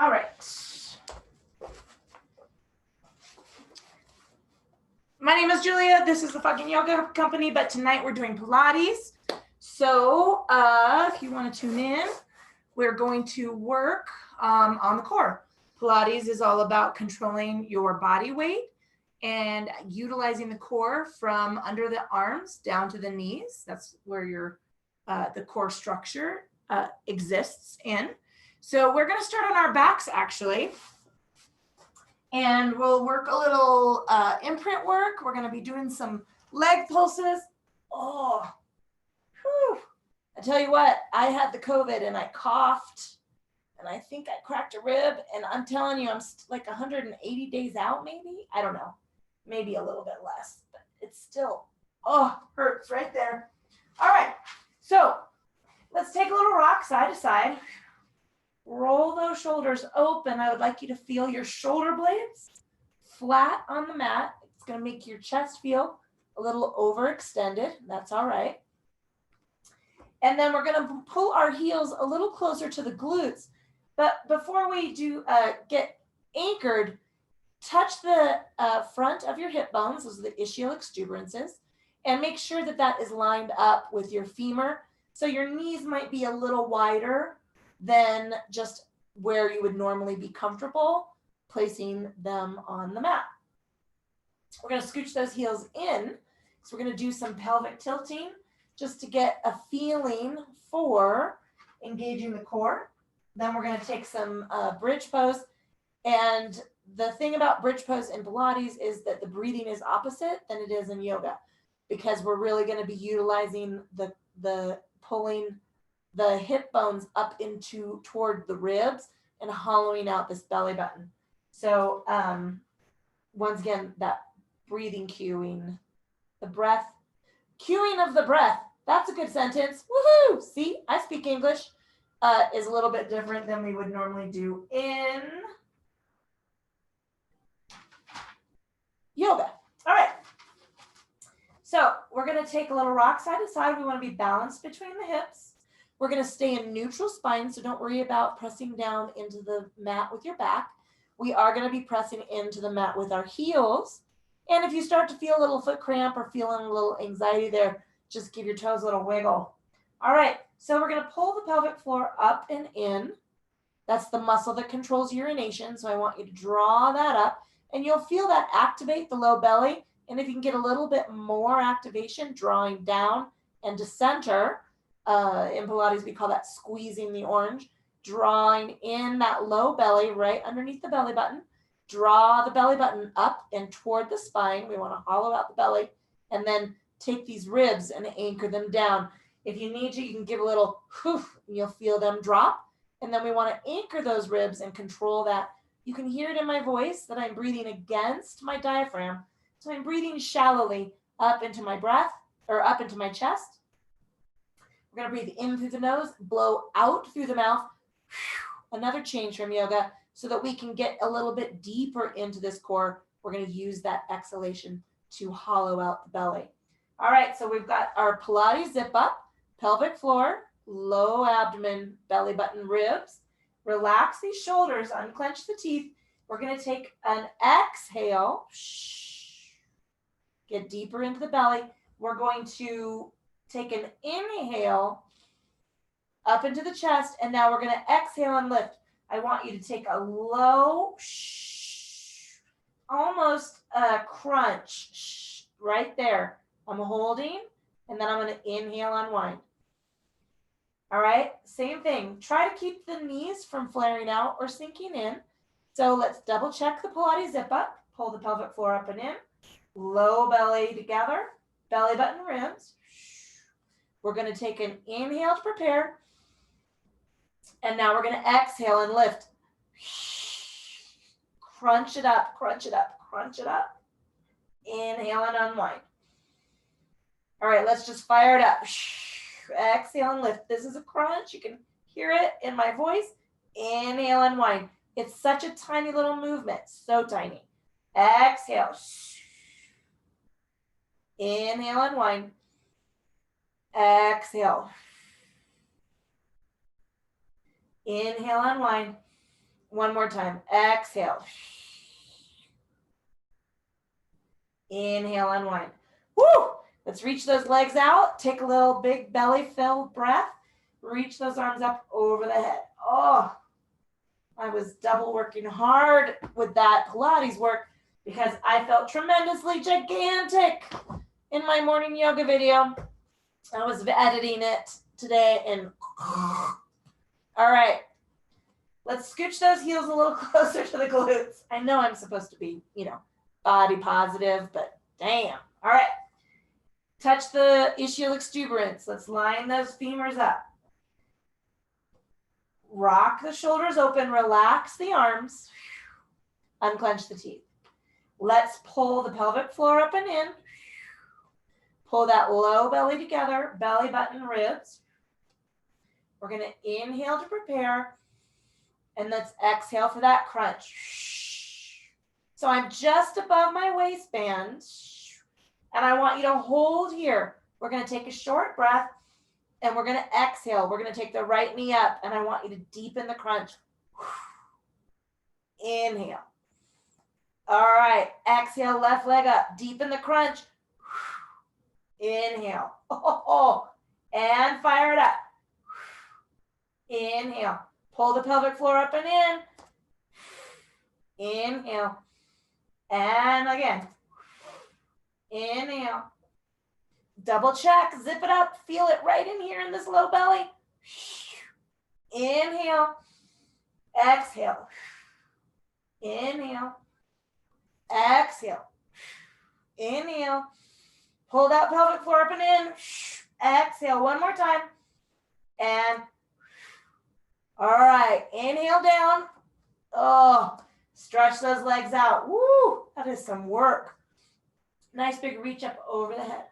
All right. My name is Julia. This is the fucking yoga company, but tonight we're doing Pilates. So if you want to tune in, we're going to work on the core. Pilates is all about controlling your body weight and utilizing the core from under the arms down to the knees. That's where your the core structure exists in. So we're going to start on our backs actually. And we'll work a little imprint work. We're going to be doing some leg pulses. Oh, whew. I tell you what, I had the COVID and I coughed and I think I cracked a rib. And I'm telling you, I'm like 180 days out, maybe. I don't know. Maybe a little bit less, but it's still, hurts right there. All right. So let's take a little rock side to side. Roll those shoulders open. I would like you to feel your shoulder blades flat on the mat. It's going to make your chest feel a little overextended. That's all right. And then we're going to pull our heels a little closer to the glutes. But before we do get anchored, touch the front of your hip bones. Those are the ischial exuberances. And make sure that that is lined up with your femur. So your knees might be a little wider than just where you would normally be comfortable placing them on the mat. We're going to scooch those heels in. So we're going to do some pelvic tilting just to get a feeling for engaging the core. Then we're going to take some bridge pose. And the thing about bridge pose in Pilates is that the breathing is opposite than it is in yoga, because we're really going to be utilizing the pulling the hip bones up into toward the ribs and hollowing out this belly button. So once again, that breathing cueing, the breath, cueing of the breath. That's a good sentence. Woohoo! See, I speak English. Is a little bit different than we would normally do in yoga. All right. So we're going to take a little rock side to side. We want to be balanced between the hips. We're going to stay in neutral spine, so don't worry about pressing down into the mat with your back. We are going to be pressing into the mat with our heels. And if you start to feel a little foot cramp or feeling a little anxiety there, just give your toes a little wiggle. All right, so we're going to pull the pelvic floor up and in. That's the muscle that controls urination, so I want you to draw that up. And you'll feel that activate the low belly. And if you can get a little bit more activation, drawing down and to center, in Pilates, we call that squeezing the orange, drawing in that low belly right underneath the belly button. Draw the belly button up and toward the spine. We want to hollow out the belly and then take these ribs and anchor them down. If you need to, you can give a little hoof and you'll feel them drop. And then we want to anchor those ribs and control that. You can hear it in my voice that I'm breathing against my diaphragm. So I'm breathing shallowly up into my breath or up into my chest. We're going to breathe in through the nose, blow out through the mouth. Another change from yoga so that we can get a little bit deeper into this core. We're going to use that exhalation to hollow out the belly. All right, so we've got our Pilates zip up, pelvic floor, low abdomen, belly button, ribs. Relax these shoulders, unclench the teeth. We're going to take an exhale. Get deeper into the belly. We're going to take an inhale up into the chest, and now we're going to exhale and lift. I want you to take a low, almost a crunch, right there. I'm holding, and then I'm going to inhale, unwind. All right, same thing. Try to keep the knees from flaring out or sinking in. So let's double check the Pilates zip up. Pull the pelvic floor up and in. Low belly together, belly button, ribs. We're going to take an inhale to prepare. And now we're going to exhale and lift. Crunch it up, crunch it up, crunch it up. Inhale and unwind. All right, let's just fire it up. Exhale and lift. This is a crunch. You can hear it in my voice. Inhale and unwind. It's such a tiny little movement, so tiny. Exhale. Inhale and unwind. Exhale. Inhale, unwind. One more time. Exhale. Inhale, unwind. Woo! Let's reach those legs out. Take a little big belly filled breath. Reach those arms up over the head. Oh, I was double working hard with that Pilates work because I felt tremendously gigantic in my morning yoga video. I was editing it today and all right. Let's scooch those heels a little closer to the glutes. I know I'm supposed to be, body positive, but damn. All right. Touch the ischial exuberance. Let's line those femurs up. Rock the shoulders open, relax the arms, unclench the teeth. Let's pull the pelvic floor up and in. Pull that low belly together, belly button, ribs. We're going to inhale to prepare, and let's exhale for that crunch. So I'm just above my waistband, and I want you to hold here. We're going to take a short breath, and we're going to exhale. We're going to take the right knee up, and I want you to deepen the crunch. Inhale. All right. Exhale, left leg up. Deepen the crunch. Inhale. And fire it up. Inhale. Pull the pelvic floor up and in. Inhale. And again. Inhale. Double check, zip it up, feel it right in here in this low belly. Inhale, exhale. Inhale, exhale. Inhale, pull that pelvic floor up and in. Exhale, one more time. And, all right, inhale down. Oh, stretch those legs out. Woo, that is some work. Nice big reach up over the head.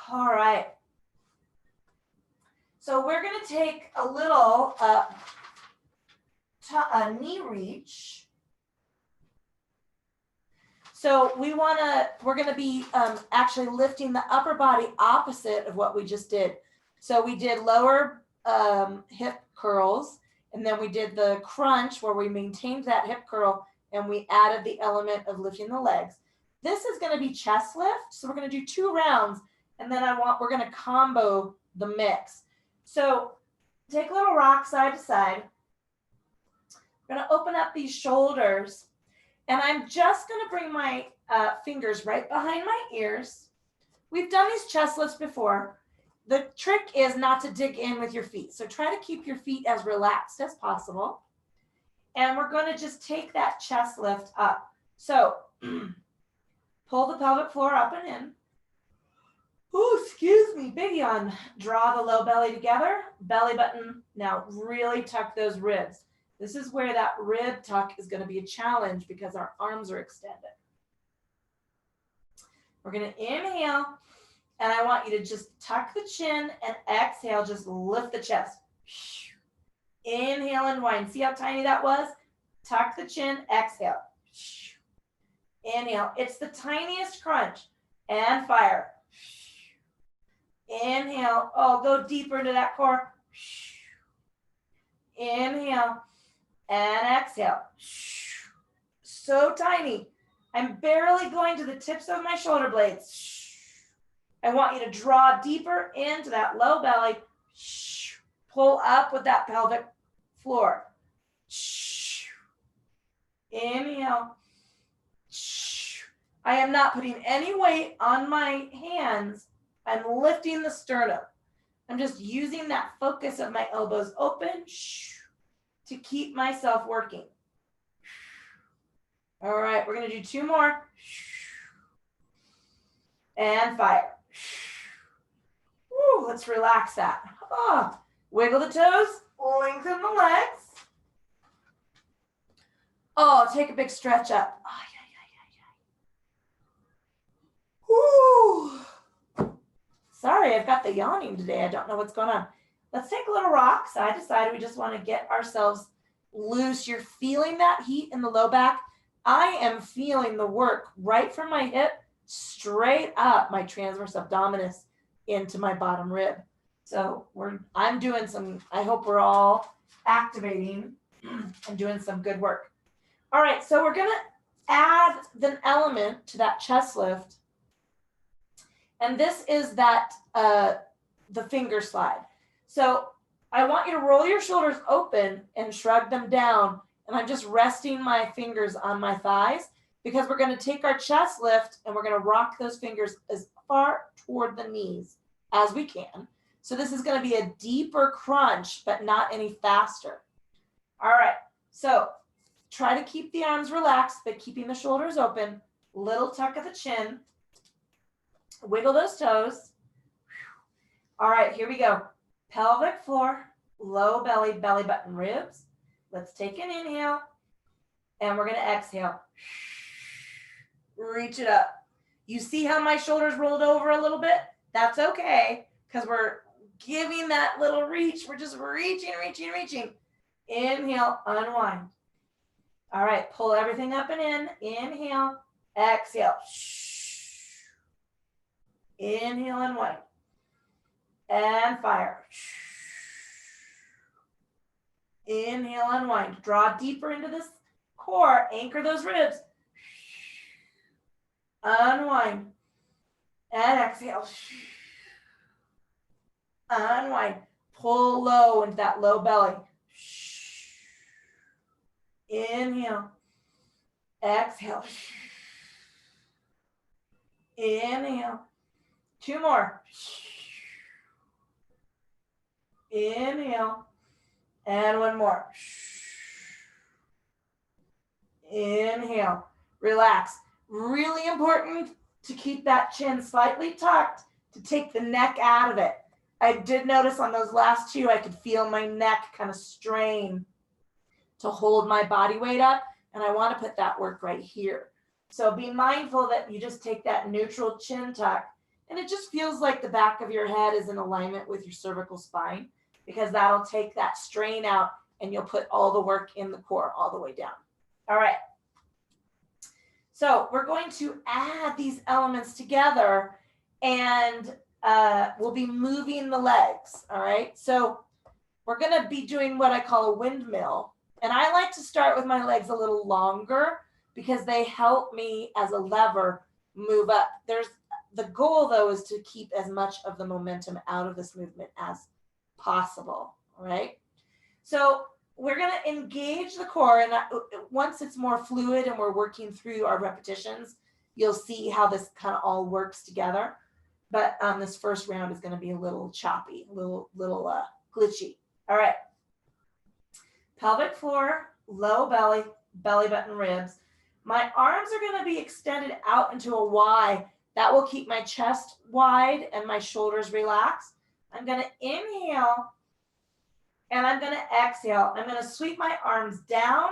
All right. So we're going to take a little knee reach. So we're going to be actually lifting the upper body opposite of what we just did. So we did lower hip curls, and then we did the crunch where we maintained that hip curl and we added the element of lifting the legs. This is going to be chest lift. So we're going to do 2 rounds. And then we're going to combo the mix. So take a little rock side to side. We're going to open up these shoulders. And I'm just going to bring my fingers right behind my ears. We've done these chest lifts before. The trick is not to dig in with your feet. So try to keep your feet as relaxed as possible. And we're going to just take that chest lift up. So pull the pelvic floor up and in. Oh, excuse me, big yawn. Draw the low belly together, belly button. Now really tuck those ribs. This is where that rib tuck is going to be a challenge because our arms are extended. We're going to inhale, and I want you to just tuck the chin and exhale, just lift the chest. Inhale and wind. See how tiny that was? Tuck the chin, exhale. Inhale. It's the tiniest crunch. And fire. Inhale. Oh, go deeper into that core. Inhale and exhale. So tiny. I'm barely going to the tips of my shoulder blades. I want you to draw deeper into that low belly. Pull up with that pelvic floor. Inhale. I am not putting any weight on my hands. I'm lifting the sternum. I'm just using that focus of my elbows open to keep myself working. All right, we're going to do 2 more. And fire. Woo, let's relax that. Oh, wiggle the toes, lengthen the legs. Oh, take a big stretch up. Oh, Woo. Sorry, I've got the yawning today. I don't know what's going on. Let's take a little rock side to side. We just want to get ourselves loose. You're feeling that heat in the low back. I am feeling the work right from my hip straight up my transverse abdominis into my bottom rib. So I'm doing some, I hope we're all activating and doing some good work. All right, so we're gonna add an element to that chest lift. And this is that, the finger slide. So I want you to roll your shoulders open and shrug them down. And I'm just resting my fingers on my thighs because we're gonna take our chest lift and we're gonna rock those fingers as far toward the knees as we can. So this is gonna be a deeper crunch, but not any faster. All right, so try to keep the arms relaxed, but keeping the shoulders open, little tuck of the chin, wiggle those toes. All right, here we go. Pelvic floor, low belly, belly button, ribs. Let's take an inhale, and we're gonna exhale. Reach it up. You see how my shoulders rolled over a little bit? That's okay, because we're giving that little reach. We're just reaching, reaching, reaching. Inhale, unwind. All right, pull everything up and in. Inhale, exhale. Inhale, unwind. And fire. Inhale, unwind. Draw deeper into this core. Anchor those ribs. Unwind. And exhale. Unwind. Pull low into that low belly. Inhale. Exhale. Inhale. 2 more. Inhale. And 1 more. Inhale. Relax. Really important to keep that chin slightly tucked to take the neck out of it. I did notice on those last 2, I could feel my neck kind of strain to hold my body weight up. And I want to put that work right here. So be mindful that you just take that neutral chin tuck and it just feels like the back of your head is in alignment with your cervical spine, because that'll take that strain out and you'll put all the work in the core all the way down. All right. So we're going to add these elements together and we'll be moving the legs. All right. So we're going to be doing what I call a windmill. And I like to start with my legs a little longer because they help me as a lever move up. The goal though is to keep as much of the momentum out of this movement as possible. All right. So we're going to engage the core, and once it's more fluid and we're working through our repetitions, you'll see how this kind of all works together. But this first round is going to be a little choppy, a little glitchy. All right. Pelvic floor, low belly, belly button, ribs. My arms are going to be extended out into a Y. That will keep my chest wide and my shoulders relaxed. I'm going to inhale and I'm going to exhale. I'm going to sweep my arms down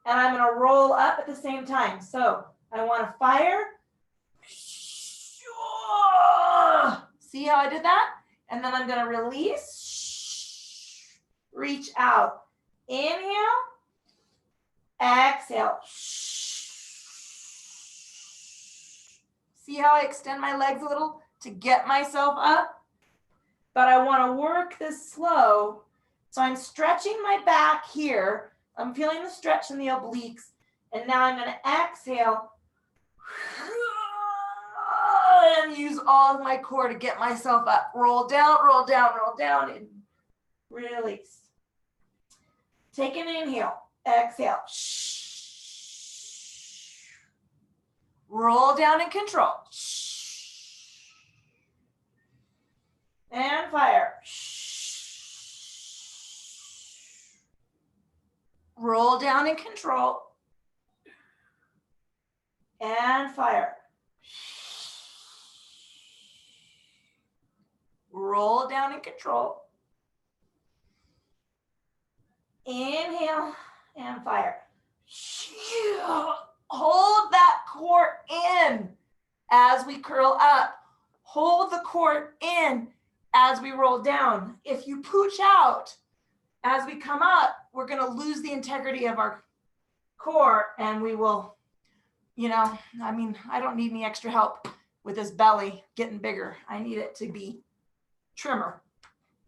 and I'm going to roll up at the same time. So I want to fire. See how I did that? And then I'm going to release. Reach out. Inhale. Exhale. See how I extend my legs a little to get myself up? But I want to work this slow. So I'm stretching my back here. I'm feeling the stretch in the obliques. And now I'm going to exhale and use all of my core to get myself up. Roll down, roll down, roll down, and release. Take an inhale. Exhale. Roll down and control. And fire. Roll down and control. And fire. Roll down and control. Inhale and fire. Hold that core in as we curl up. Hold the core in as we roll down. If you pooch out as we come up, we're going to lose the integrity of our core and we will, I don't need any extra help with this belly getting bigger. I need it to be trimmer.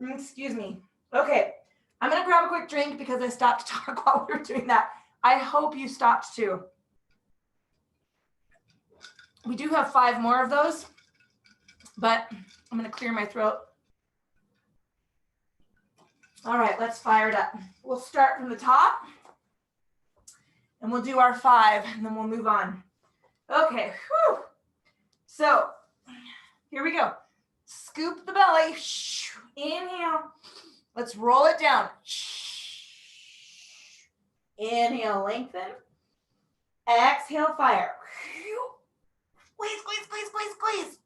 Excuse me. Okay, I'm gonna grab a quick drink because I stopped to talk while we were doing that. I hope you stopped too. We do have 5 more of those, but I'm gonna clear my throat. All right, let's fire it up. We'll start from the top and we'll do our 5 and then we'll move on. Okay, whew. So here we go. Scoop the belly, inhale. Let's roll it down. Inhale, lengthen. Exhale, fire. Squeeze, squeeze, squeeze, squeeze, squeeze.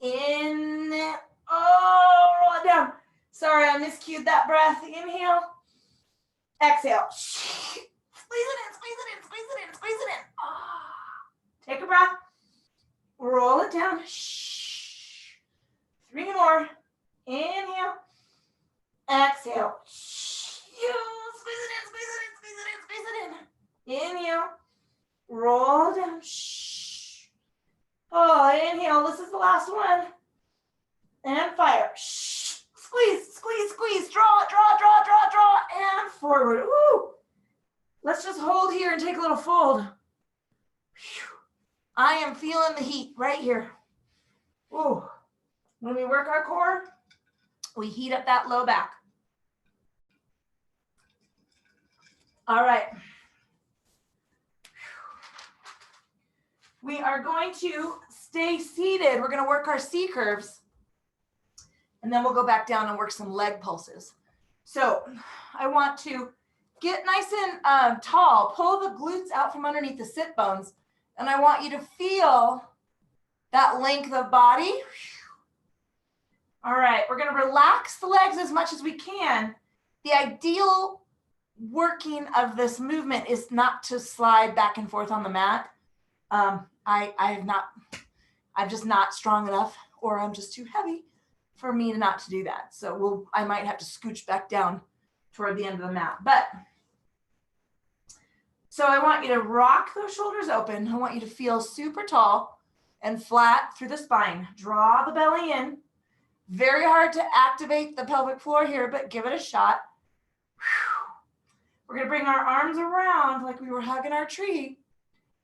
In, oh, roll it down. Sorry, I miscued that breath. Inhale. Exhale. Squeeze it in, squeeze it in, squeeze it in, squeeze it in. Take a breath. Roll it down. 3 more. Inhale. Exhale. Squeeze it in, squeeze it in, squeeze it in, squeeze it in. Inhale. Roll down. Oh, inhale. This is the last one. And fire. Squeeze, squeeze, squeeze. Draw, draw, draw, draw, draw. And forward. Woo. Let's just hold here and take a little fold. I am feeling the heat right here. Ooh. When we work our core, we heat up that low back. All right. We are going to stay seated. We're going to work our C curves. And then we'll go back down and work some leg pulses. So I want to get nice and tall. Pull the glutes out from underneath the sit bones. And I want you to feel that length of body. All right, we're going to relax the legs as much as we can. The ideal working of this movement is not to slide back and forth on the mat. I'm just not strong enough, or I'm just too heavy for me not to do that. So I might have to scooch back down toward the end of the mat. So I want you to rock those shoulders open. I want you to feel super tall and flat through the spine. Draw the belly in. Very hard to activate the pelvic floor here, but give it a shot. We're going to bring our arms around like we were hugging our tree.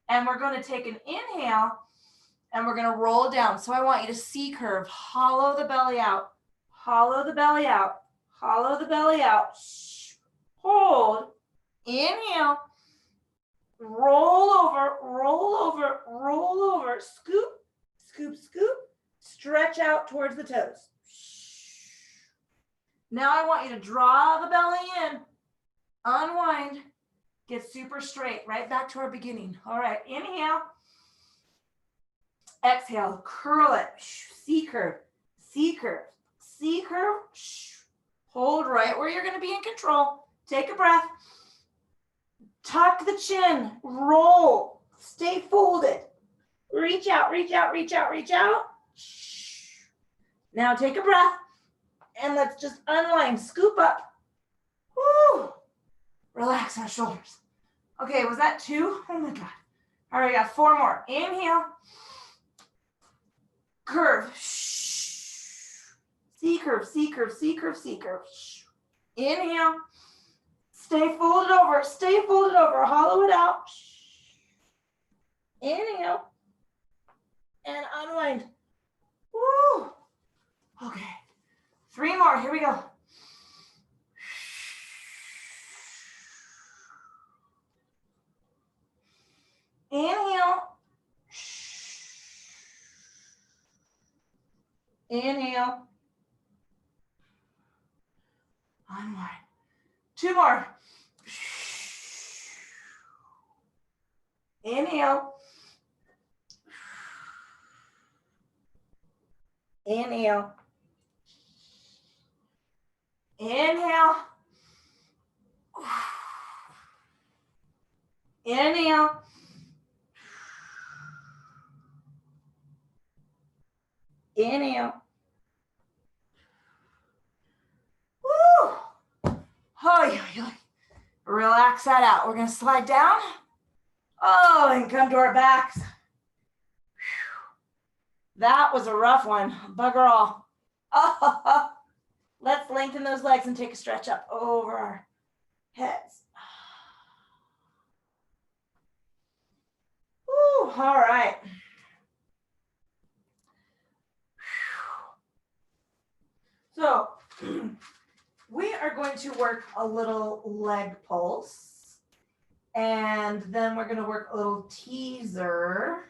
And we're going to take an inhale and we're going to roll down. So I want you to C curve, hollow the belly out, hollow the belly out, hollow the belly out. Hold, inhale, roll over, roll over, roll over, scoop, scoop, scoop, stretch out towards the toes. Now I want you to draw the belly in, unwind, get super straight, right back to our beginning. All right, inhale, exhale, curl it, C curve, C curve, C curve, hold right where you're going to be in control. Take a breath, tuck the chin, roll, stay folded, reach out, reach out, reach out, reach out. Now take a breath and let's just unwind, scoop up. Woo. Relax our shoulders. Okay, was that 2? Oh my God. All right, I got 4 more. Inhale. Curve. C curve, C curve, C curve, C curve. Inhale. Stay folded over, hollow it out. Inhale. And unwind. Woo. Okay. 3 more, here we go. Inhale. Inhale. Unwind. 2 more. Inhale. Inhale. Inhale. Inhale. Inhale. Woo. Relax that out. We're going to slide down. Oh, and come to our backs. That was a rough one. Bugger all. Oh, let's lengthen those legs and take a stretch up over our heads. Woo, all right. So we are going to work a little leg pulse, and then we're going to work a little teaser.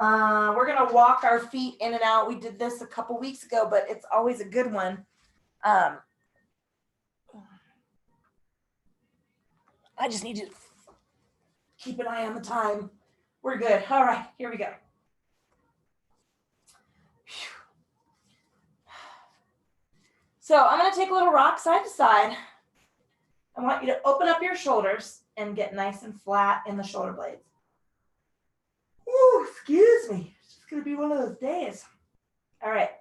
We're going to walk our feet in and out. We did this a couple weeks ago, but it's always a good one. I just need to keep an eye on the time. We're good. All right, here we go. So I'm going to take a little rock side to side. I want you to open up your shoulders and get nice and flat in the shoulder blades. Ooh, excuse me. It's just going to be one of those days. All right.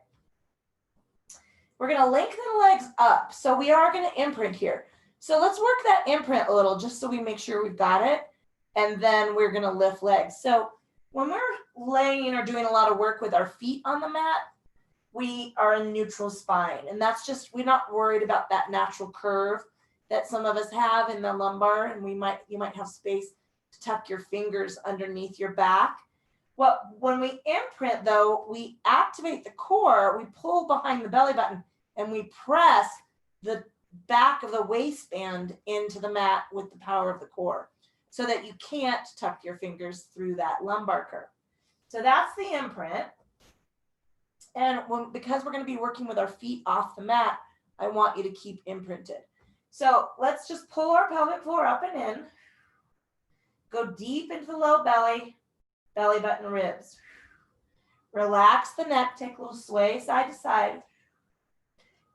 We're going to lengthen the legs up. So we are going to imprint here. So let's work that imprint a little just so we make sure we've got it. And then we're going to lift legs. So when we're laying or doing a lot of work with our feet on the mat, we are in neutral spine. And that's just, we're not worried about that natural curve that some of us have in the lumbar. And you might have space to tuck your fingers underneath your back. Well, when we imprint though, we activate the core, we pull behind the belly button and we press the back of the waistband into the mat with the power of the core so that you can't tuck your fingers through that lumbar curve. So that's the imprint. And because we're going to be working with our feet off the mat, I want you to keep imprinted. So let's just pull our pelvic floor up and in. Go deep into the low belly, belly button, ribs. Relax the neck, take a little sway side to side.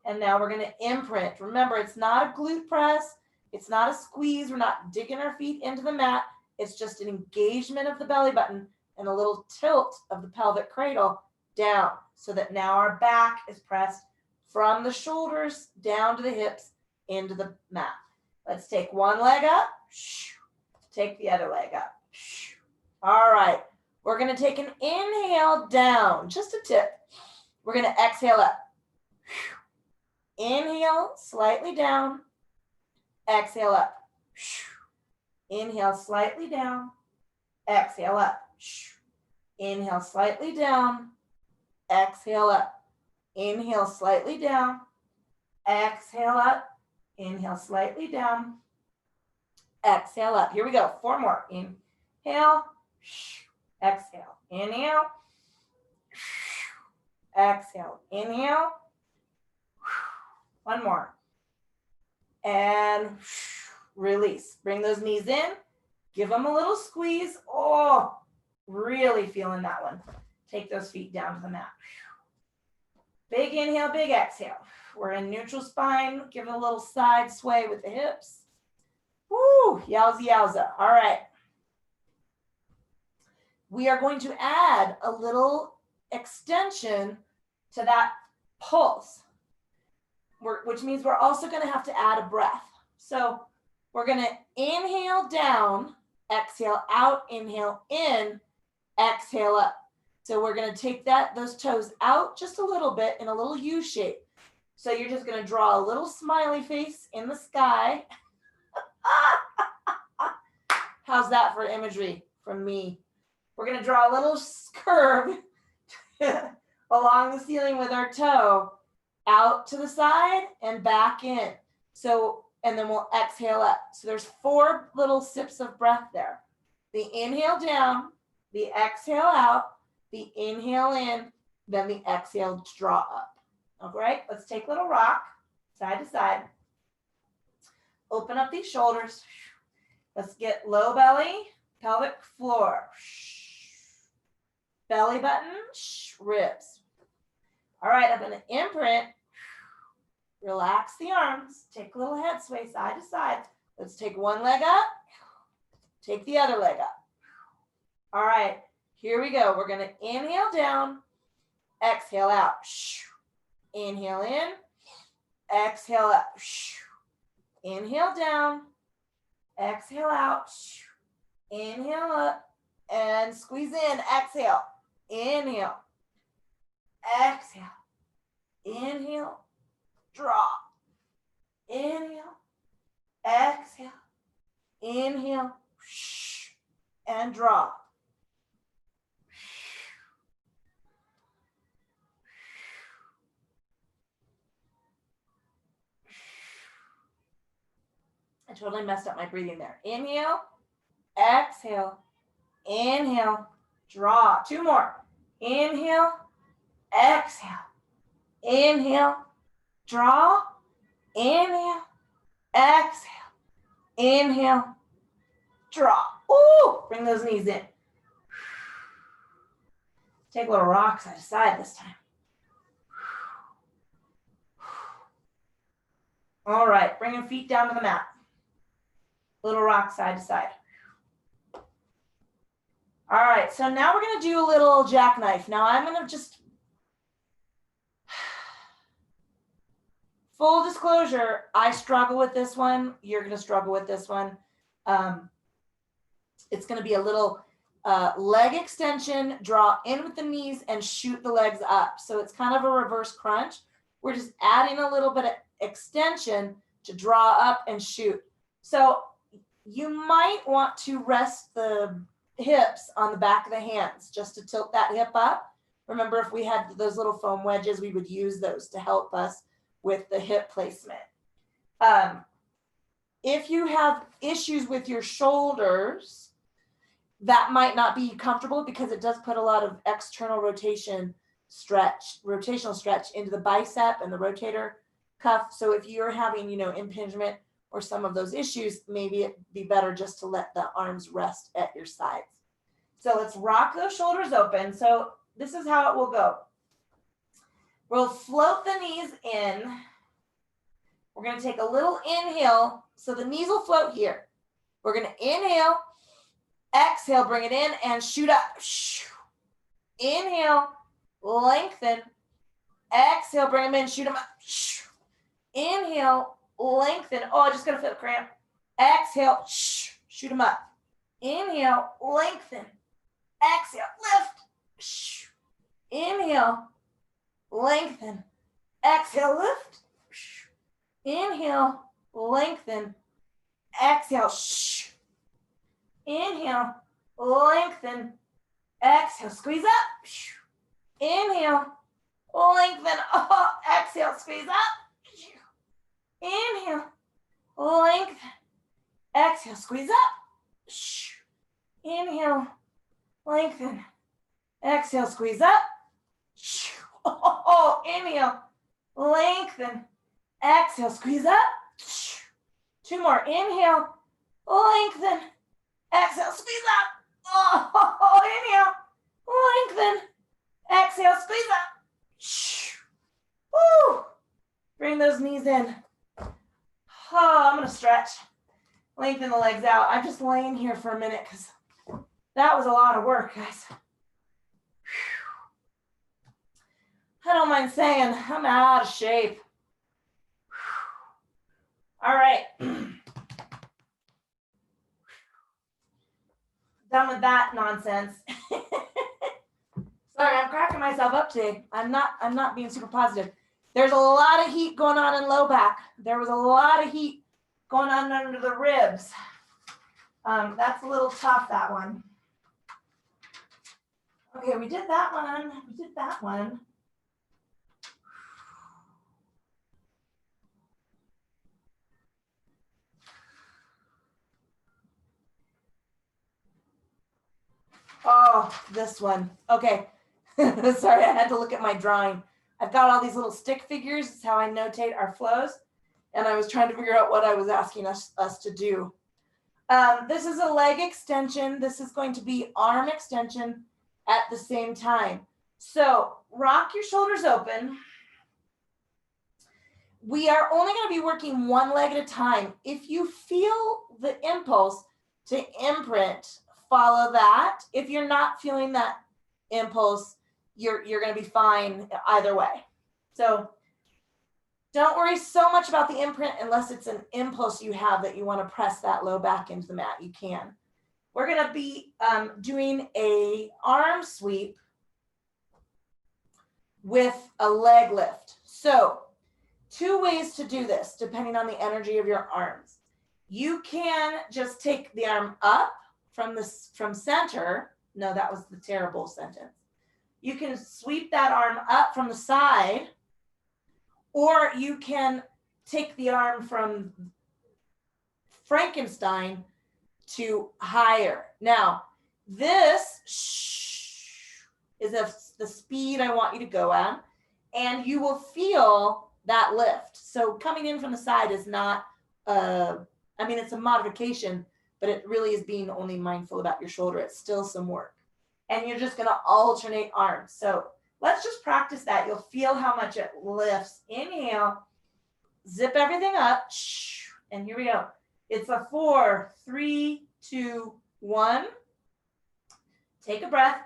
And now we're going to imprint. Remember, it's not a glute press. It's not a squeeze. We're not digging our feet into the mat. It's just an engagement of the belly button and a little tilt of the pelvic cradle down so that now our back is pressed from the shoulders down to the hips into the mat. Let's take one leg up. Take the other leg up. All right. We're going to take an inhale down, just a tip. We're going to exhale up. Inhale, slightly down. Exhale up. Inhale, slightly down. Exhale up. Inhale, slightly down. Exhale up. Inhale, slightly down. Exhale up. Inhale, slightly down. Exhale up. Here we go. 4 more. Inhale. Exhale. Inhale. Exhale. Inhale. 1 more. And release. Bring those knees in. Give them a little squeeze. Oh, really feeling that one. Take those feet down to the mat. Big inhale, big exhale. We're in neutral spine. Give it a little side sway with the hips. Woo, yowza, yowza. All right. We are going to add a little extension to that pulse, which means we're also going to have to add a breath. So we're going to inhale down, exhale out, inhale in, exhale up. So we're going to take those toes out just a little bit in a little U shape. So you're just going to draw a little smiley face in the sky. How's that for imagery from me? We're going to draw a little curve along the ceiling with our toe out to the side and back in. So, and then we'll exhale up. So there's 4 little sips of breath there. The inhale down, the exhale out, the inhale in, then the exhale to draw up. All right, let's take a little rock, side to side. Open up these shoulders. Let's get low belly, pelvic floor. Belly button, ribs. All right, I'm going to imprint. Relax the arms. Take a little head sway side to side. Let's take one leg up. Take the other leg up. All right, here we go. We're going to inhale down, exhale out. Inhale in, exhale up. Inhale down, exhale out. Inhale up and squeeze in. Exhale. Inhale. Exhale. Inhale, drop. Inhale, exhale, inhale, and drop. I totally messed up my breathing there. Inhale, exhale, inhale, draw. Two more. Inhale, exhale, inhale, draw, inhale, exhale, inhale, draw. Ooh, bring those knees in. Take a little rock side to side this time. All right, bring your feet down to the mat. Little rock side to side. All right, so now we're gonna do a little jackknife. Now I'm gonna just, full disclosure, I struggle with this one. You're gonna struggle with this one. It's gonna be a little leg extension, draw in with the knees and shoot the legs up. So it's kind of a reverse crunch. We're just adding a little bit of extension to draw up and shoot. So you might want to rest the hips on the back of the hands just to tilt that hip up. Remember, if we had those little foam wedges, we would use those to help us with the hip placement. If you have issues with your shoulders, that might not be comfortable because it does put a lot of external rotational stretch into the bicep and the rotator cuff. So if you're having, impingement or some of those issues, maybe it'd be better just to let the arms rest at your sides. So let's rock those shoulders open. So this is how it will go. We'll float the knees in. We're going to take a little inhale. So the knees will float here. We're going to inhale, exhale, bring it in and shoot up. Inhale, lengthen. Exhale, bring them in, shoot them up. Inhale, lengthen. Oh, I just got to feel a cramp. Exhale, shoot them up. Inhale, lengthen. Exhale, lift. Inhale, lengthen. Exhale, lift. Inhale, lengthen. Exhale, Inhale, lengthen. Exhale, squeeze up. Inhale, lengthen. Oh, exhale, squeeze up. Inhale, lengthen. Exhale, squeeze up. Inhale, lengthen. Exhale, squeeze up. Oh, inhale, lengthen. Exhale, squeeze up. Two more. Inhale, lengthen. Exhale, squeeze up. Oh, inhale, lengthen. Exhale, squeeze up. Woo. Bring those knees in. Oh, I'm going to stretch. Lengthen the legs out. I'm just laying here for a minute because that was a lot of work, guys. I don't mind saying I'm out of shape. All right. Done with that nonsense. Sorry, I'm cracking myself up today. I'm not being super positive. There's a lot of heat going on in low back. There was a lot of heat going on under the ribs. That's a little tough, that one. Okay, we did that one. We did that one. Oh, this one. Okay. Sorry, I had to look at my drawing. I've got all these little stick figures. It's how I notate our flows. And I was trying to figure out what I was asking us to do. This is a leg extension. This is going to be arm extension at the same time. So rock your shoulders open. We are only going to be working one leg at a time. If you feel the impulse to imprint, follow that. If you're not feeling that impulse, you're going to be fine either way. So don't worry so much about the imprint unless it's an impulse you have that you want to press that low back into the mat. You can. We're going to be doing a arm sweep with a leg lift. So 2 ways to do this, depending on the energy of your arms. You can just take the arm up from center. No, that was the terrible sentence. You can sweep that arm up from the side, or you can take the arm from Frankenstein to higher. Now, this is the speed I want you to go at, and you will feel that lift. So coming in from the side is not, it's a modification, but it really is being only mindful about your shoulder. It's still some work. And you're just gonna alternate arms. So let's just practice that. You'll feel how much it lifts. Inhale, zip everything up, and here we go. It's a 4, 3, 2, 1. Take a breath.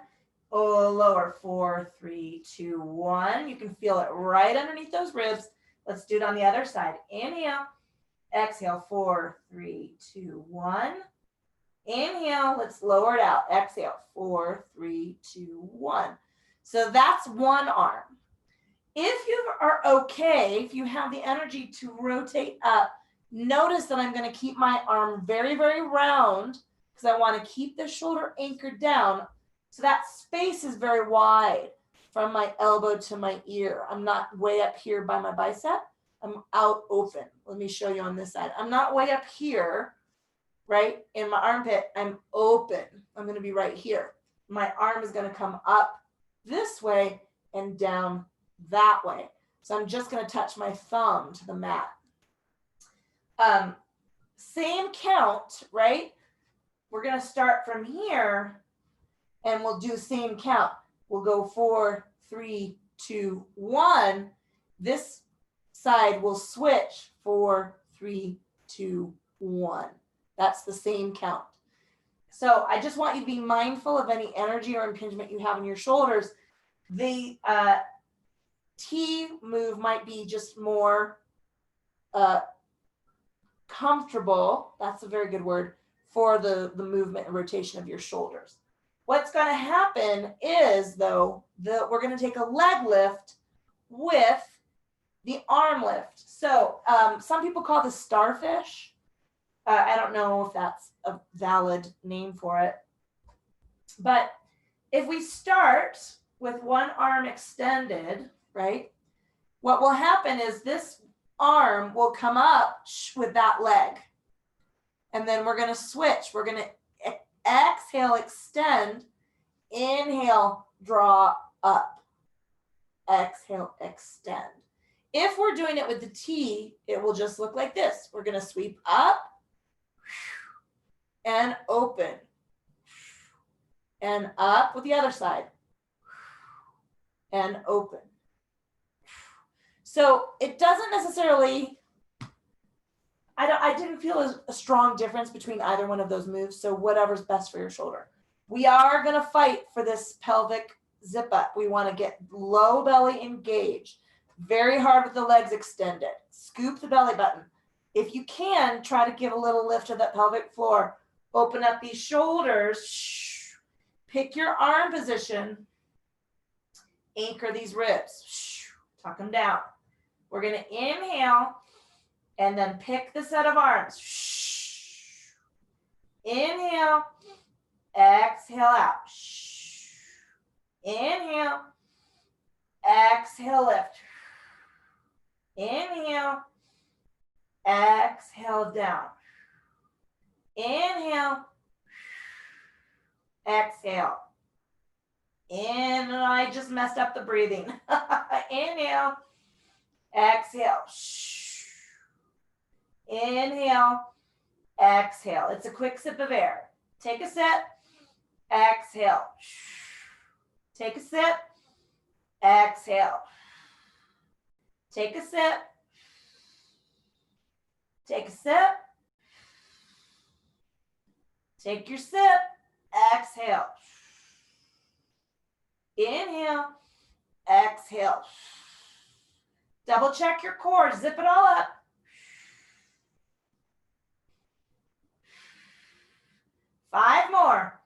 Oh, lower, 4, 3, 2, 1. You can feel it right underneath those ribs. Let's do it on the other side. Inhale, exhale, 4, 3, 2, 1. Inhale, let's lower it out. Exhale, 4, 3, 2, 1. So that's one arm. If you are okay, if you have the energy to rotate up, notice that I'm going to keep my arm very, very round because I want to keep the shoulder anchored down. So that space is very wide from my elbow to my ear. I'm not way up here by my bicep. I'm out open. Let me show you on this side. I'm not way up here, right? In my armpit, I'm open. I'm going to be right here. My arm is going to come up this way and down that way. So I'm just going to touch my thumb to the mat. Same count, right? We're going to start from here and we'll do same count. We'll go 4, 3, 2, 1. This side will switch 4, 3, 2, 1. That's the same count. So I just want you to be mindful of any energy or impingement you have in your shoulders. The T move might be just more comfortable. That's a very good word for the movement and rotation of your shoulders. What's going to happen is, though, we're going to take a leg lift with the arm lift. So some people call this starfish. I don't know if that's a valid name for it. But if we start with one arm extended, right, what will happen is this arm will come up with that leg. And then we're going to switch. We're going to exhale, extend, inhale, draw up, exhale, extend. If we're doing it with the T, it will just look like this. We're going to sweep up and open and up with the other side and open. So it doesn't necessarily, I didn't feel a strong difference between either one of those moves. So whatever's best for your shoulder. We are going to fight for this pelvic zip up. We want to get low belly engaged, very hard with the legs extended. Scoop the belly button. If you can, try to give a little lift to that pelvic floor. Open up these shoulders. Pick your arm position. Anchor these ribs. Tuck them down. We're going to inhale and then pick the set of arms. Inhale. Exhale out. Inhale. Exhale, lift. Inhale. Exhale, down. Inhale. Exhale. And I just messed up the breathing. Inhale. Exhale. Inhale. Exhale. It's a quick sip of air. Take a sip. Exhale. Take a sip. Exhale. Take a sip. Take a sip. Take your sip. Exhale. Inhale. Exhale. Double check your core. Zip it all up. Five more.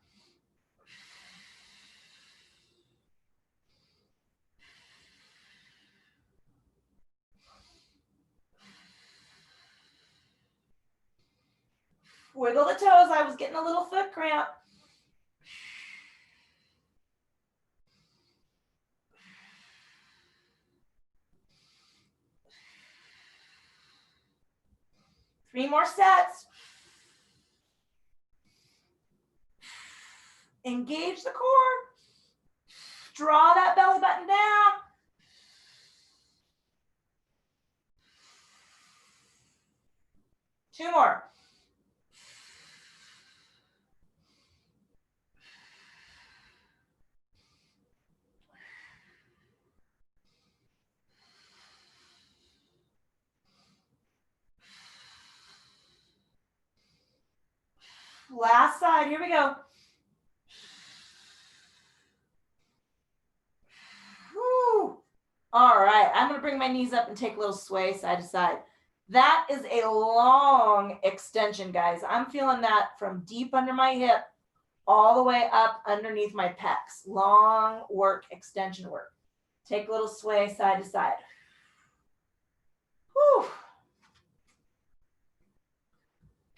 Wiggle the toes. I was getting a little foot cramp. Three more sets. Engage the core. Draw that belly button down. Two more. Last side, here we go. Whew. All right, I'm gonna bring my knees up and take a little sway side to side. That is a long extension, guys. I'm feeling that from deep under my hip all the way up underneath my pecs. Long work, extension work. Take a little sway side to side. Whew.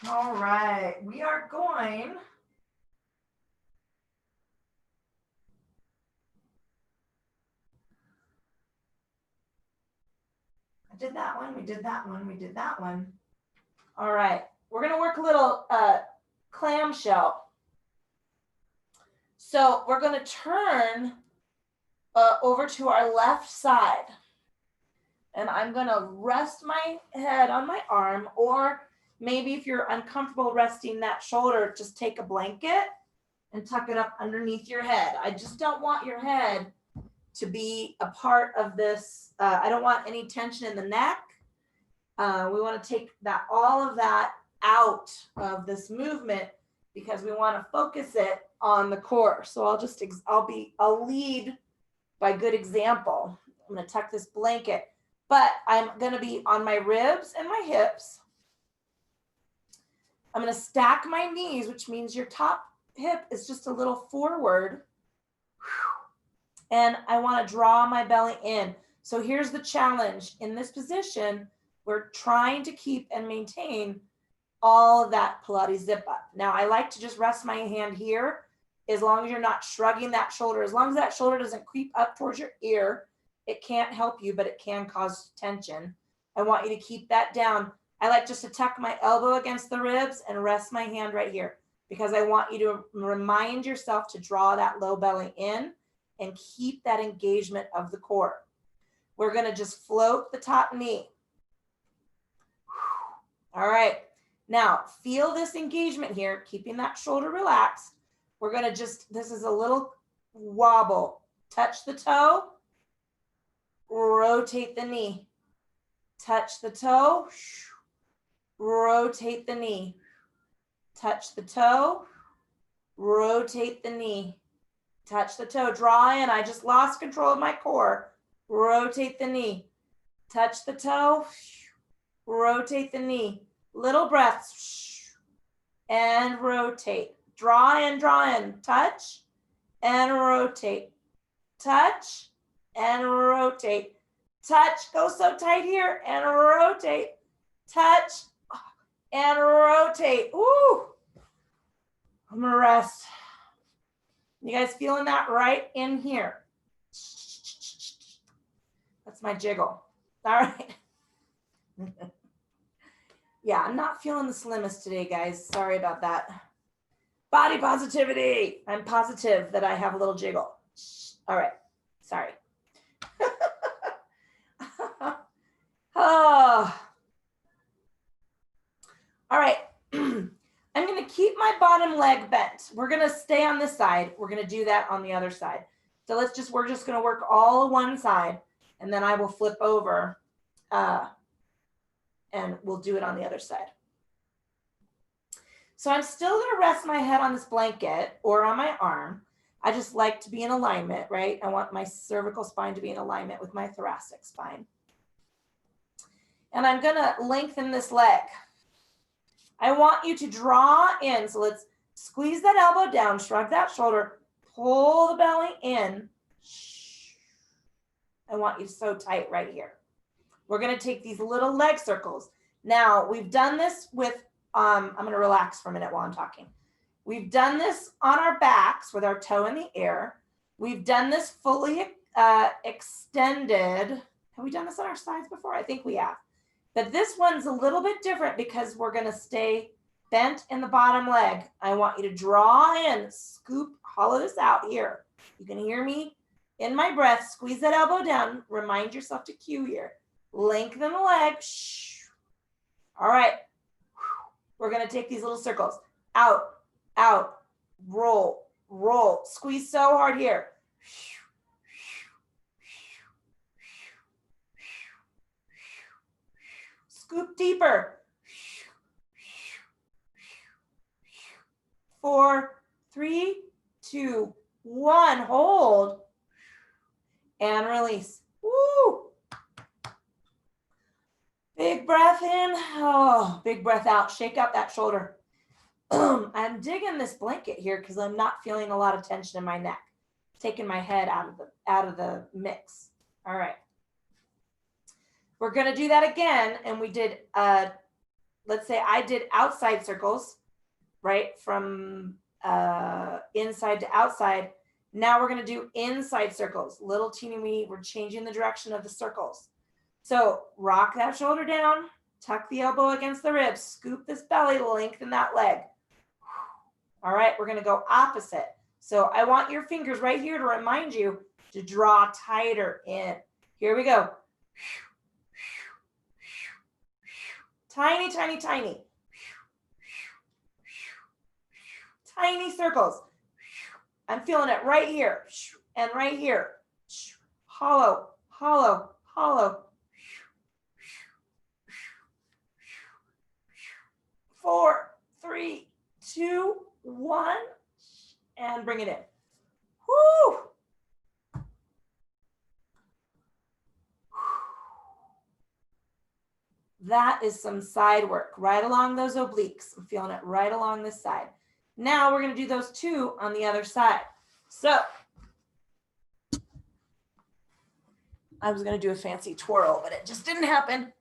All right, we are going. I did that one, we did that one, we did that one. All right, we're gonna work a little clamshell. So we're gonna turn over to our left side. And I'm gonna rest my head on my arm, or maybe if you're uncomfortable resting that shoulder, just take a blanket and tuck it up underneath your head. I just don't want your head to be a part of this. I don't want any tension in the neck. We want to take that, all of that out of this movement because we want to focus it on the core. So I'll lead by good example. I'm going to tuck this blanket, but I'm going to be on my ribs and my hips. I'm going to stack my knees, which means your top hip is just a little forward. And I want to draw my belly in. So here's the challenge. In this position, we're trying to keep and maintain all of that Pilates zip up. Now, I like to just rest my hand here as long as you're not shrugging that shoulder. As long as that shoulder doesn't creep up towards your ear, it can't help you, but it can cause tension. I want you to keep that down. I like just to tuck my elbow against the ribs and rest my hand right here because I want you to remind yourself to draw that low belly in and keep that engagement of the core. We're going to just float the top knee. All right. Now, feel this engagement here, keeping that shoulder relaxed. We're going to just, this is a little wobble. Touch the toe, rotate the knee. Touch the toe, rotate the knee. Touch the toe, rotate the knee. Touch the toe, draw in. I just lost control of my core. Rotate the knee. Touch the toe, rotate the knee. Little breaths and rotate. Draw in, touch and rotate. Touch and rotate. Touch, go so tight here and rotate. Touch and rotate. Ooh, I'm gonna rest. You guys feeling that right in here? That's my jiggle. All right. Yeah, I'm not feeling the slimmest today, guys. Sorry about that. Body positivity. I'm positive that I have a little jiggle. All right. Sorry. Oh. All right. I'm going to keep my bottom leg bent. We're going to stay on this side. We're going to do that on the other side. So we're just going to work all one side, and then I will flip over and we'll do it on the other side. So I'm still going to rest my head on this blanket or on my arm. I just like to be in alignment, right? I want my cervical spine to be in alignment with my thoracic spine. And I'm going to lengthen this leg. I want you to draw in. So let's squeeze that elbow down, shrug that shoulder, pull the belly in. I want you so tight right here. We're going to take these little leg circles. Now, we've done this with I'm going to relax for a minute while I'm talking. We've done this on our backs with our toe in the air. We've done this fully extended. Have we done this on our sides before? I think we have. But this one's a little bit different because we're going to stay bent in the bottom leg. I want you to draw in, scoop, hollow this out here. You can hear me in my breath. Squeeze that elbow down. Remind yourself to cue here. Lengthen the leg. All right. We're going to take these little circles. Out, out, roll, roll. Squeeze so hard here. Scoop deeper. 4, 3, 2, 1. Hold. And release. Woo! Big breath in. Oh, big breath out. Shake out that shoulder. I'm digging this blanket here because I'm not feeling a lot of tension in my neck. Taking my head out of the mix. All right. We're going to do that again. And we did, let's say I did outside circles, right? From inside to outside. Now we're going to do inside circles. Little teeny weeny. We're changing the direction of the circles. So rock that shoulder down, tuck the elbow against the ribs, scoop this belly, lengthen that leg. All right, we're going to go opposite. So I want your fingers right here to remind you to draw tighter in. Here we go. Tiny, tiny, tiny. Tiny circles. I'm feeling it right here and right here. Hollow, hollow, hollow. 4, 3, 2, 1, and bring it in. Woo! That is some side work right along those obliques. I'm feeling it right along this side. Now we're going to do those two on the other side. So I was going to do a fancy twirl, but it just didn't happen.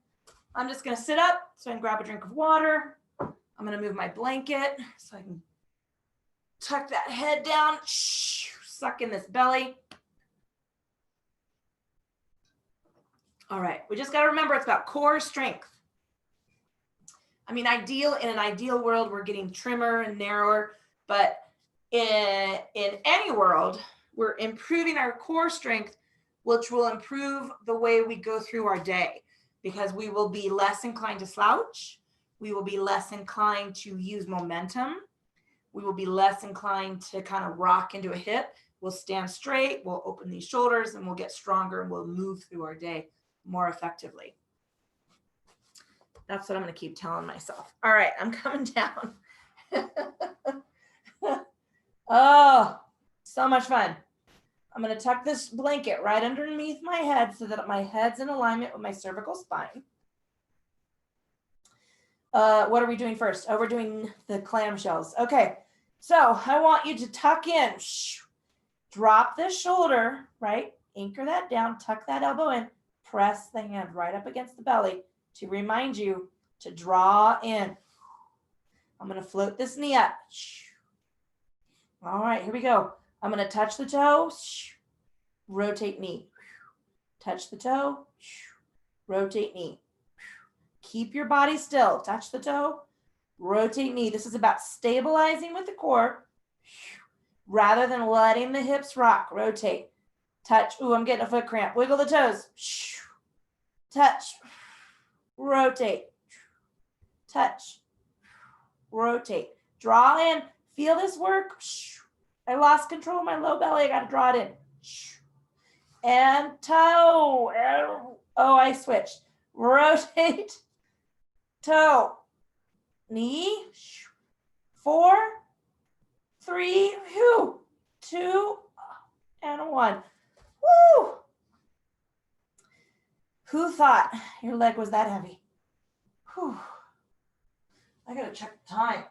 I'm just going to sit up so I can grab a drink of water. I'm going to move my blanket so I can tuck that head down, suck in this belly. All right, we just got to remember it's about core strength. I mean, in an ideal world, we're getting trimmer and narrower, but in any world, we're improving our core strength, which will improve the way we go through our day because we will be less inclined to slouch. We will be less inclined to use momentum. We will be less inclined to kind of rock into a hip. We'll stand straight, we'll open these shoulders, and we'll get stronger, and we'll move through our day more effectively. That's what I'm going to keep telling myself. All right, I'm coming down. Oh, so much fun. I'm going to tuck this blanket right underneath my head so that my head's in alignment with my cervical spine. What are we doing first? Oh, we're doing the clamshells. Okay, so I want you to tuck in. Drop this shoulder, right? Anchor that down, tuck that elbow in, press the hand right up against the belly to remind you to draw in. I'm going to float this knee up. All right, here we go. I'm going to touch the toe, rotate knee. Touch the toe, rotate knee. Keep your body still. Touch the toe, rotate knee. This is about stabilizing with the core rather than letting the hips rock. Rotate, touch. Ooh, I'm getting a foot cramp. Wiggle the toes. Touch, rotate, touch, rotate. Draw in. Feel this work. I lost control of my low belly. I got to draw it in. And toe. Oh, I switched. Rotate. Toe, knee, 4, 3, 2, and 1. Woo! Who thought your leg was that heavy? Whew. I gotta check the time.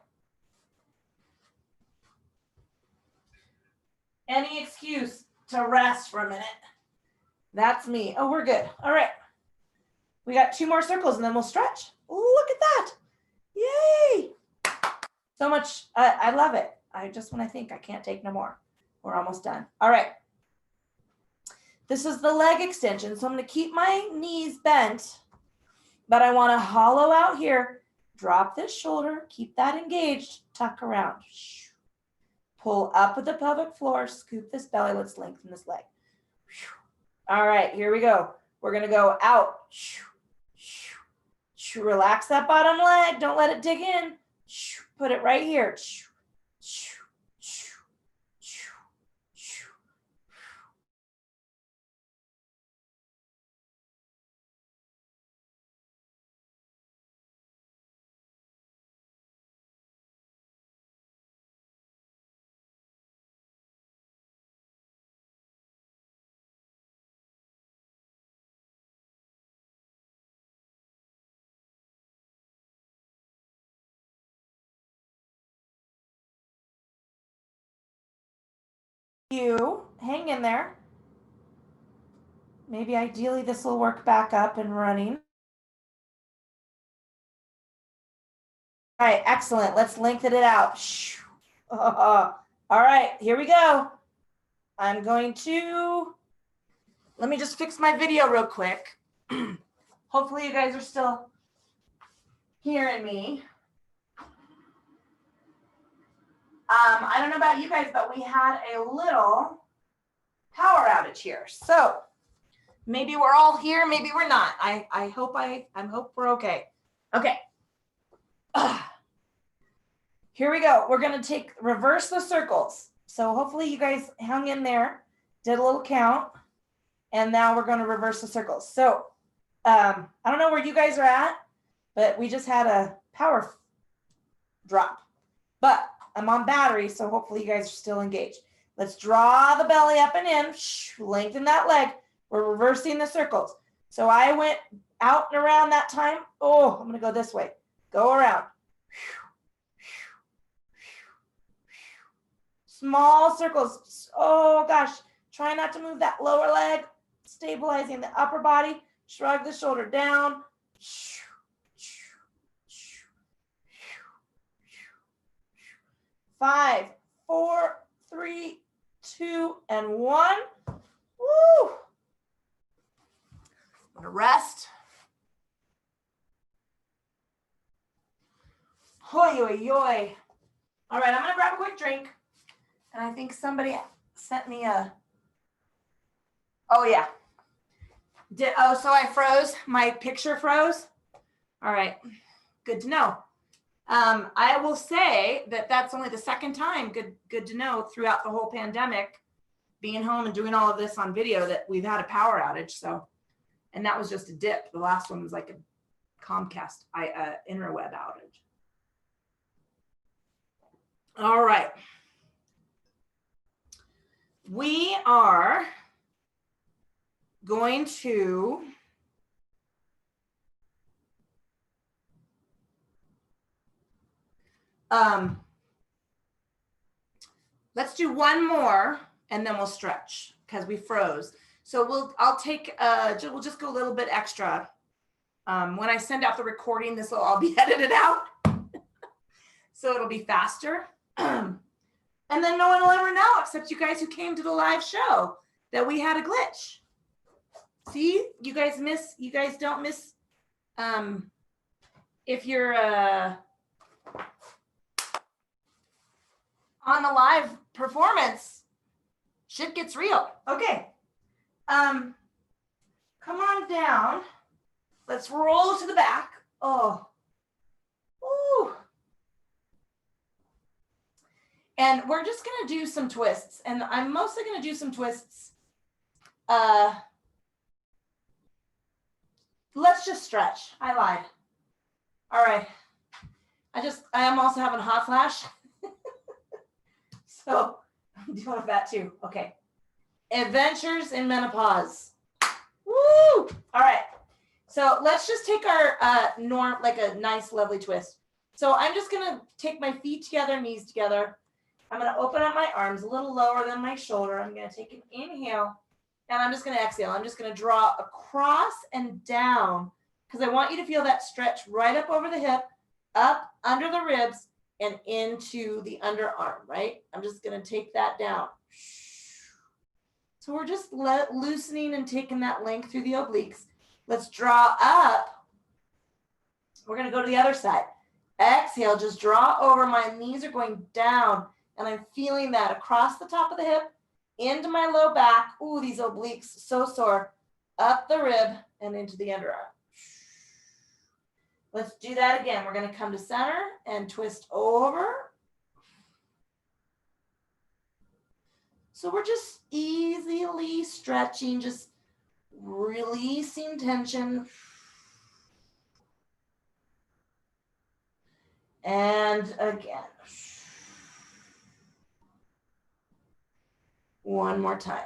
Any excuse to rest for a minute. That's me. Oh, we're good. All right. We got 2 more circles and then we'll stretch. Look at that. Yay! So much, I love it. When I think I can't take no more. We're almost done. All right. This is the leg extension. So I'm going to keep my knees bent, but I want to hollow out here. Drop this shoulder, keep that engaged, tuck around. Pull up with the pelvic floor, scoop this belly. Let's lengthen this leg. All right, here we go. We're going to go out. Relax that bottom leg. Don't let it dig in. Put it right here. You hang in there. Maybe ideally this will work back up and running. All right, excellent. Let's lengthen it out. All right, here we go. I'm going to, let me just fix my video real quick. Hopefully you guys are still hearing me. I don't know about you guys, but we had a little power outage here. So maybe we're all here, maybe we're not. I hope we're okay. Okay. Here we go. We're going to reverse the circles. So hopefully you guys hung in there, did a little count, and now we're going to reverse the circles. So I don't know where you guys are at, but we just had a power drop. But I'm on battery, so hopefully you guys are still engaged. Let's draw the belly up and in, lengthen that leg. We're reversing the circles. So I went out and around that time. Oh, I'm going to go this way. Go around. Small circles. Oh gosh, try not to move that lower leg. Stabilizing the upper body. Shrug the shoulder down. 5, 4, 3, 2, and 1. Woo! I'm gonna rest. Hoi, oi, oi. All right, I'm gonna grab a quick drink. And I think somebody sent me a, oh yeah. So I froze, my picture froze. All right, good to know. I will say that that's only the second time, good to know, throughout the whole pandemic, being home and doing all of this on video, that we've had a power outage. So, and that was just a dip. The last one was like a Comcast interweb outage. All right. We are going to let's do one more and then we'll stretch because we froze. So we'll just go a little bit extra. When I send out the recording, this will all be edited out. So it'll be faster. And then no one will ever know except you guys who came to the live show that we had a glitch. See, you guys don't miss, if you're on the live performance, shit gets real. Okay. Come on down. Let's roll to the back. Oh. Ooh. And we're just going to do some twists. And I'm mostly going to do some twists. Let's just stretch. I lied. All right. I am also having a hot flash. So I'm dealing with that too. Okay. Adventures in menopause. Woo! All right. So let's just take our like a nice, lovely twist. So I'm just going to take my feet together, knees together. I'm going to open up my arms a little lower than my shoulder. I'm going to take an inhale and I'm just going to exhale. I'm just going to draw across and down because I want you to feel that stretch right up over the hip up under the ribs and into the underarm, right? I'm just going to take that down. So we're just loosening and taking that length through the obliques. Let's draw up. We're going to go to the other side. Exhale, just draw over. My knees are going down, and I'm feeling that across the top of the hip, into my low back. Ooh, these obliques, so sore. Up the rib and into the underarm. Let's do that again. We're going to come to center and twist over. So we're just easily stretching, just releasing tension. And again. One more time.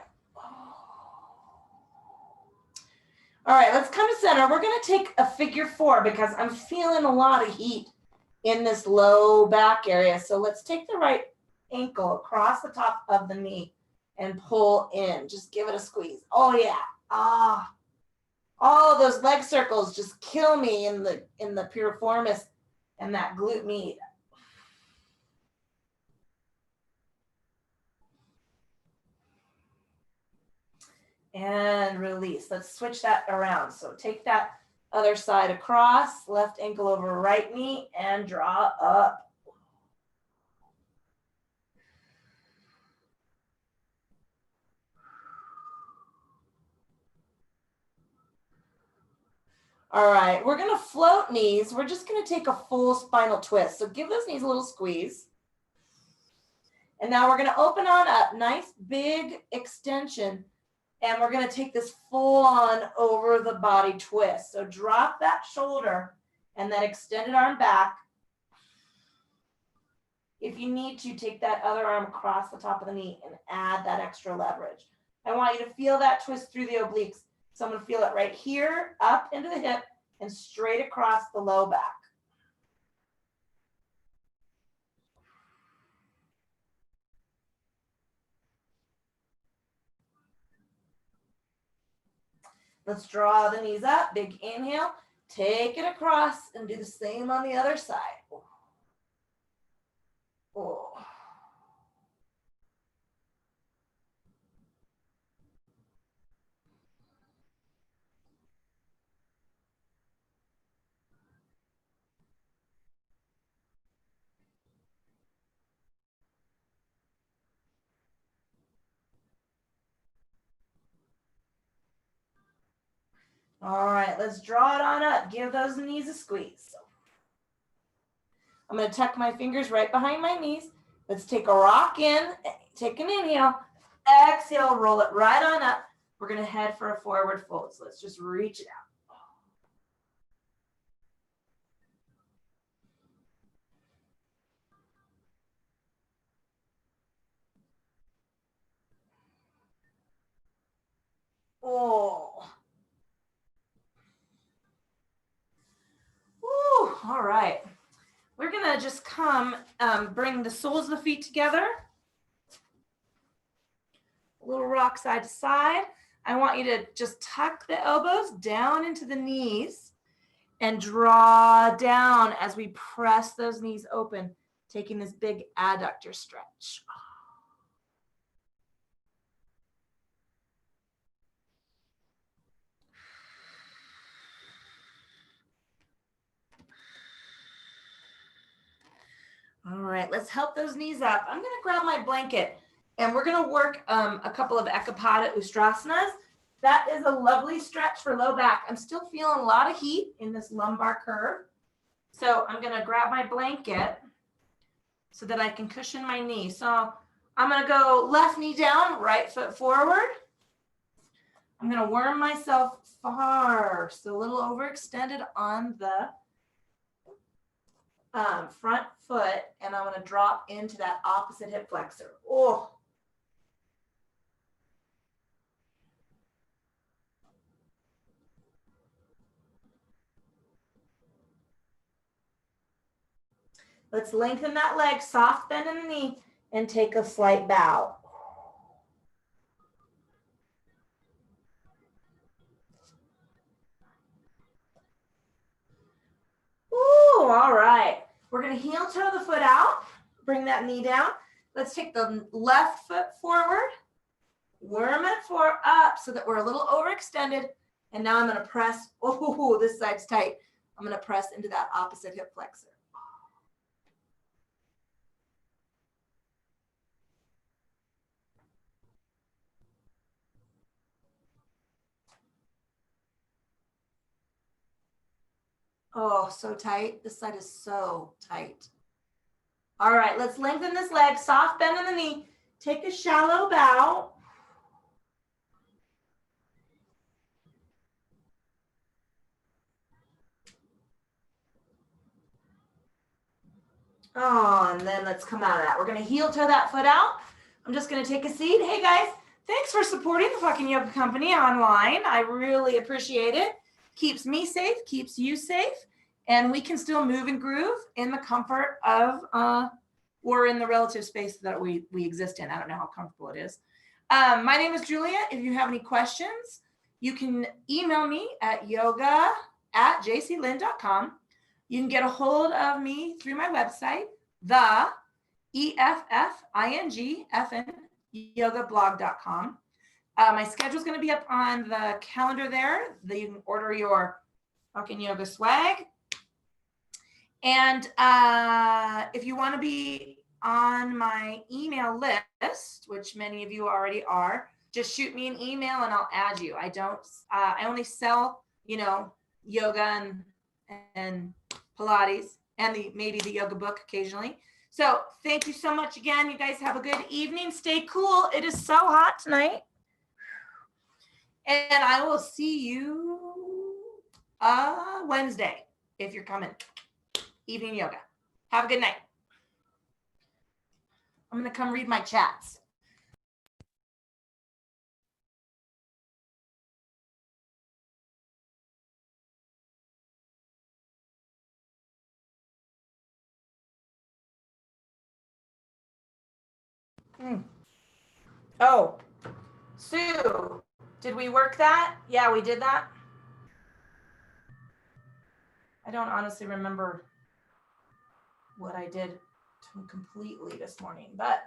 All right, let's come to center. We're going to take a figure 4 because I'm feeling a lot of heat in this low back area. So let's take the right ankle across the top of the knee and pull in. Just give it a squeeze. Oh yeah. All those leg circles just kill me in the piriformis and that glute med. And release. Let's switch that around. So take that other side across, left ankle over right knee, and draw up. All right, we're going to float knees. We're just going to take a full spinal twist. So give those knees a little squeeze. And now we're going to open on up. Nice big extension. And we're going to take this full on over the body twist. So drop that shoulder and that extended arm back. If you need to, take that other arm across the top of the knee and add that extra leverage. I want you to feel that twist through the obliques. So I'm going to feel it right here, up into the hip, and straight across the low back. Let's draw the knees up, big inhale, take it across, and do the same on the other side. Oh. All right, let's draw it on up. Give those knees a squeeze. I'm going to tuck my fingers right behind my knees. Let's take a rock in, take an inhale, exhale, roll it right on up. We're going to head for a forward fold. So let's just reach it out. Oh. Woo. All right. We're going to just come, bring the soles of the feet together. A little rock side to side. I want you to just tuck the elbows down into the knees and draw down as we press those knees open, taking this big adductor stretch. All right, let's help those knees up. I'm going to grab my blanket and we're going to work a couple of Ekapada Ustrasanas. That is a lovely stretch for low back. I'm still feeling a lot of heat in this lumbar curve. So I'm going to grab my blanket so that I can cushion my knee. So I'm going to go left knee down, right foot forward. I'm going to worm myself far, so a little overextended on the front foot, and I'm going to drop into that opposite hip flexor. Oh. Let's lengthen that leg, soft bend in the knee, and take a slight bow. Ooh, All right. We're going to heel toe the foot out. Bring that knee down. Let's take the left foot forward. Worm it up so that we're a little overextended. And now I'm going to press. Oh, this side's tight. I'm going to press into that opposite hip flexor. Oh, so tight. This side is so tight. All right, let's lengthen this leg. Soft bend in the knee. Take a shallow bow. Oh, and then let's come out of that. We're going to heel toe that foot out. I'm just going to take a seat. Hey, guys, thanks for supporting the fucking yoga company online. I really appreciate it. Keeps me safe, keeps you safe, and we can still move and groove in the comfort of, or in the relative space that we exist in. I don't know how comfortable it is. My name is Julia. If you have any questions, you can email me at yoga@jclynn.com. You can get a hold of me through my website, the EFFINGFN yogablog.com. My schedule is going to be up on the calendar there. You can order your fucking yoga swag. And if you want to be on my email list, which many of you already are, just shoot me an email and I'll add you. I only sell, yoga and Pilates and maybe the yoga book occasionally. So thank you so much again. You guys have a good evening. Stay cool. It is so hot tonight. And I will see you Wednesday if you're coming. Evening yoga. Have a good night. I'm going to come read my chats. Oh, Sue, did we work that? Yeah, we did that. I don't honestly remember what I did completely this morning, but